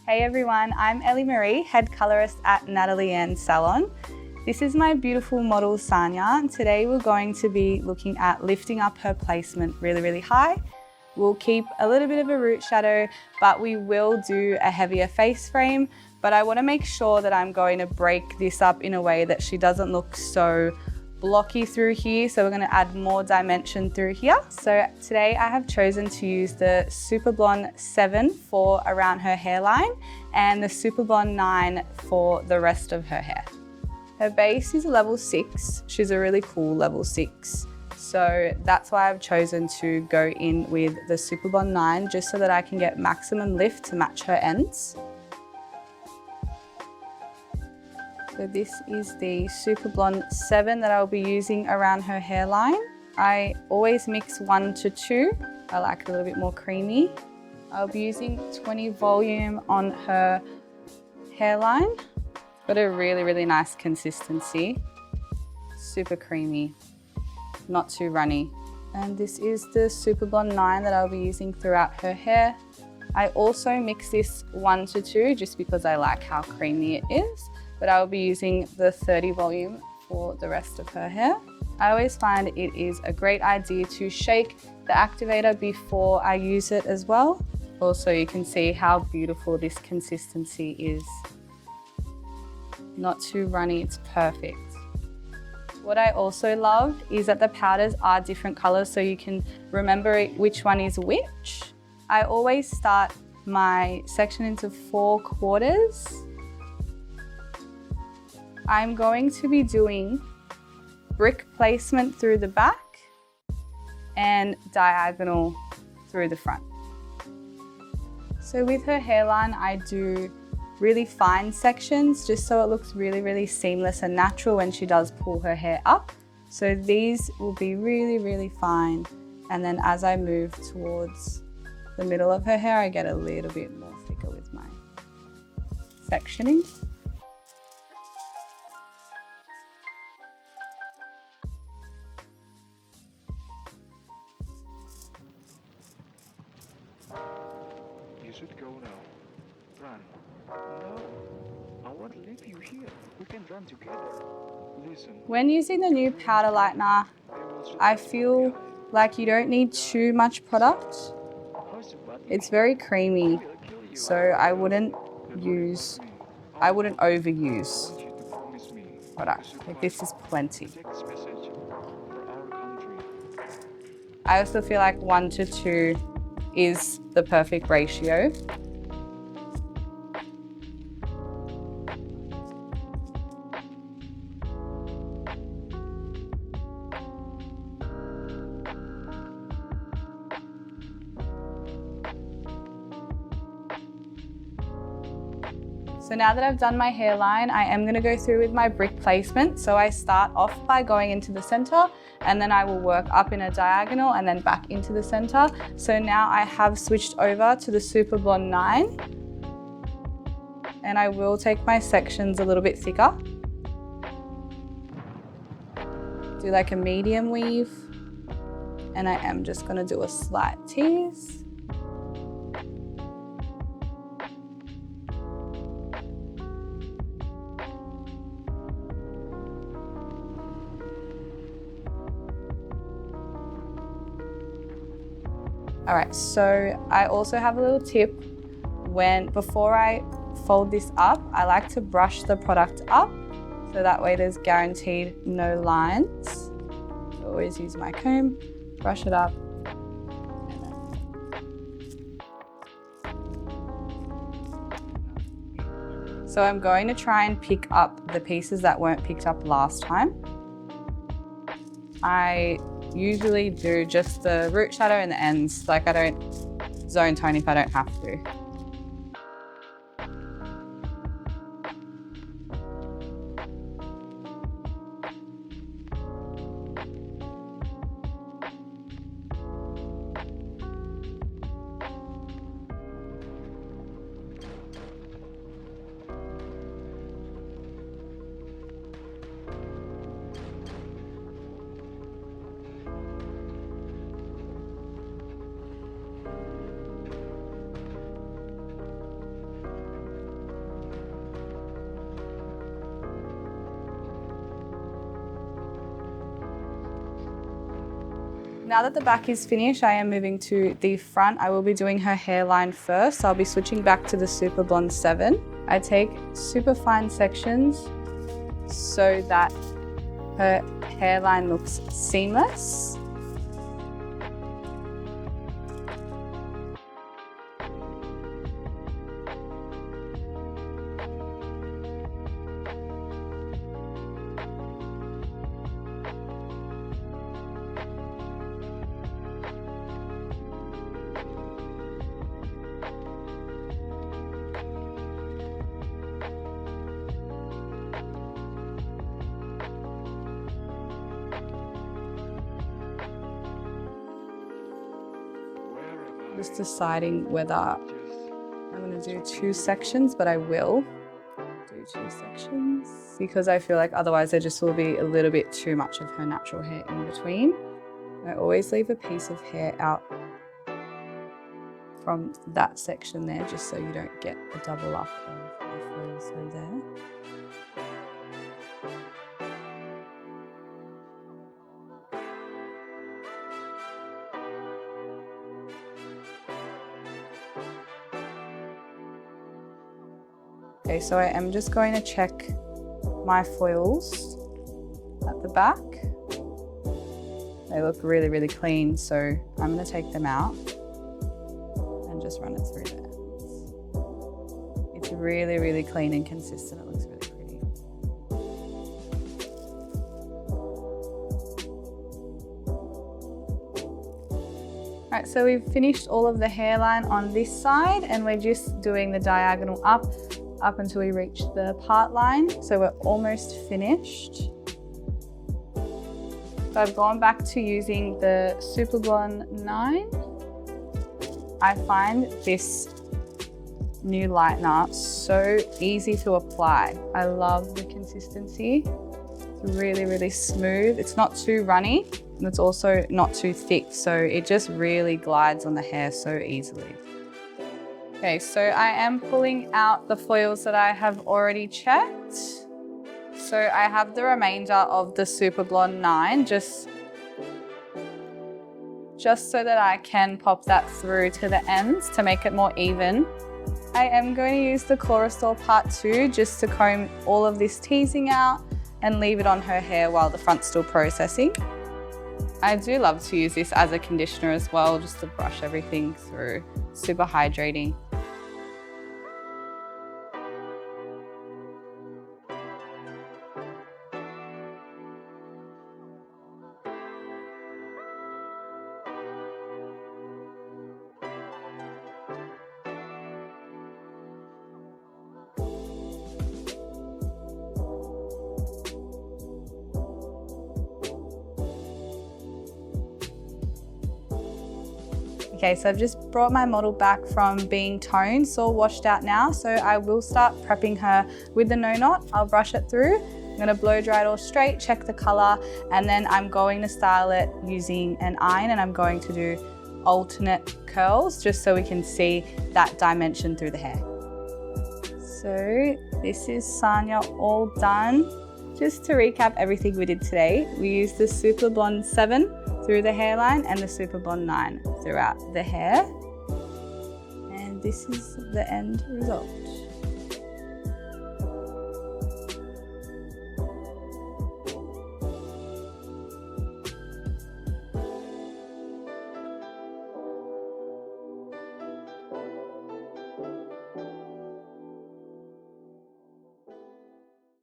Hey everyone, I'm Ellie Maree, head colorist at Natalie Ann's salon. This is my beautiful model Sanya, and today we're going to be looking at lifting up her placement really high. We'll keep a little bit of a root shadow, but we will do a heavier face frame. But I want to make sure that I'm going to break this up in a way that she doesn't look so blocky through here. So we're going to add more dimension through here. So today I have chosen to use the Super Blonde 7 for around her hairline and the Super Blonde 9 for the rest of her hair. Her base is a level 6. She's a really cool level 6. So that's why I've chosen to go in with the Super Blonde 9 just so that I can get maximum lift to match her ends. So this is the Super Blonde 7 that I'll be using around her hairline. I always mix 1 to 2. I like it a little bit more creamy. I'll be using 20 volume on her hairline. Got a really nice consistency. Super creamy, not too runny. And this is the Super Blonde 9 that I'll be using throughout her hair. I also mix this 1 to 2 just because I like how creamy it is. But I'll be using the 30 volume for the rest of her hair. I always find it is a great idea to shake the activator before I use it as well. Also, you can see how beautiful this consistency is. Not too runny, it's perfect. What I also loved is that the powders are different colors so you can remember which one is which. I always start my section into 4 quarters. I'm going to be doing brick placement through the back and diagonal through the front. So with her hairline, I do really fine sections just so it looks really seamless and natural when she does pull her hair up. So these will be really fine. And then as I move towards the middle of her hair, I get a little bit more thicker with my sectioning. You should go now. Run. No, I won't leave you here. We can run together. Listen. When using the new powder lightener, I feel like you don't need too much product. It's very creamy, so I wouldn't overuse product. Like this is plenty. I also feel like 1 to 2 is the perfect ratio. So now that I've done my hairline, I am going to go through with my brick placement. So I start off by going into the center and then I will work up in a diagonal and then back into the center. So now I have switched over to the Super Blonde 9 and I will take my sections a little bit thicker. Do like a medium weave and I am just going to do a slight tease. All right, so I also have a little tip. Before I fold this up, I like to brush the product up, so that way there's guaranteed no lines. I always use my comb, brush it up. So I'm going to try and pick up the pieces that weren't picked up last time. I usually do just the root shadow and the ends. Like I don't zone tone if I don't have to. Now that the back is finished, I am moving to the front. I will be doing her hairline first. I'll be switching back to the Super Blonde 7. I take super fine sections so that her hairline looks seamless. Just deciding whether I'm going to do 2 sections, but I will do 2 sections because I feel like otherwise there just will be a little bit too much of her natural hair in between. I always leave a piece of hair out from that section there just so you don't get a double up of the foils through there. Okay, so I am just going to check my foils at the back. They look really, really clean, so I'm going to take them out and just run it through there. It's really, really clean and consistent. It looks really pretty. All right, so we've finished all of the hairline on this side and we're just doing the diagonal up until we reach the part line. So we're almost finished. So I've gone back to using the Super Blonde 9. I find this new lightener so easy to apply. I love the consistency. It's really, really smooth. It's not too runny and it's also not too thick. So it just really glides on the hair so easily. Okay, so I am pulling out the foils that I have already checked. So I have the remainder of the Super Blonde 9 just so that I can pop that through to the ends to make it more even. I am going to use the Chlorophyll Part 2 just to comb all of this teasing out and leave it on her hair while the front's still processing. I do love to use this as a conditioner as well, just to brush everything through. Super hydrating. Okay, so I've just brought my model back from being toned, it's all washed out now. So I will start prepping her with the no knot. I'll brush it through. I'm gonna blow dry it all straight, check the color, and then I'm going to style it using an iron, and I'm going to do alternate curls just so we can see that dimension through the hair. So this is Sanya all done. Just to recap everything we did today, we used the Super Blonde 7 through the hairline and the Super Blonde 9 throughout the hair. And this is the end result.